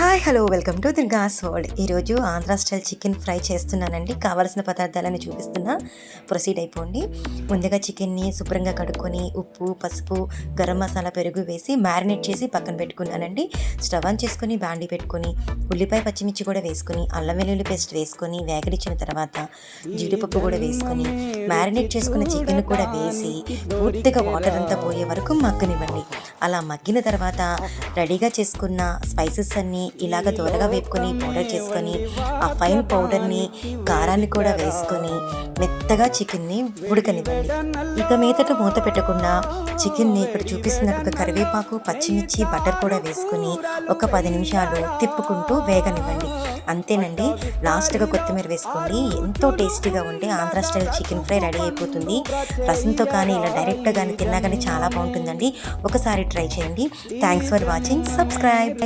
Hi hello welcome to దుర్గాస్ world. ఈరోజు Andhra style chicken fry చేస్తున్నానండి. కావాల్సిన పదార్థాలను చూపిస్తున్నా, ప్రొసీడ్ అయిపోండి. ముందుగా చికెన్ని శుభ్రంగా కడుక్కొని ఉప్పు, పసుపు, గరం మసాలా, పెరుగు వేసి మ్యారినేట్ చేసి పక్కన పెట్టుకున్నానండి. స్టవ్ ఆన్ చేసుకొని బాండి పెట్టుకొని ఉల్లిపాయ, పచ్చిమిర్చి కూడా వేసుకొని అల్లం వెల్లుల్లి పేస్ట్ వేసుకొని వేగనిచ్చిన తర్వాత జీడిపప్పు కూడా వేసుకొని మ్యారినేట్ చేసుకున్న చికెన్ కూడా వేసి పూర్తిగా వాటర్ అంతా పోయే వరకు మగ్గనివ్వండి. అలా మగ్గిన తర్వాత రెడీగా చేసుకున్న స్పైసెస్ అన్నీ ఇలాగ దూరగా వేపుకొని పౌడర్ చేసుకొని ఆ ఫైన్ పౌడర్ని, కారాన్ని కూడా వేసుకొని మెత్తగా చికెన్ని ఉడకనివ్వండి. ఇక మీదట మూత పెట్టకుండా చికెన్ని ఇక్కడ చూపిస్తున్నట్టుగా కరివేపాకు, పచ్చిమిర్చి, బటర్ కూడా వేసుకొని ఒక 10 నిమిషాలు తిప్పుకుంటూ వేగనివ్వండి. అంతేనండి, లాస్ట్గా కొత్తిమీర వేసుకోండి. ఎంతో టేస్టీగా ఉండే Andhra style chicken fry ready అయిపోతుంది. రసంతో కానీ ఇలా డైరెక్ట్గా కానీ తిన్నా కానీ చాలా బాగుంటుందండి. ఒకసారి ట్రై చేయండి. Thanks for watching. సబ్స్క్రైబ్.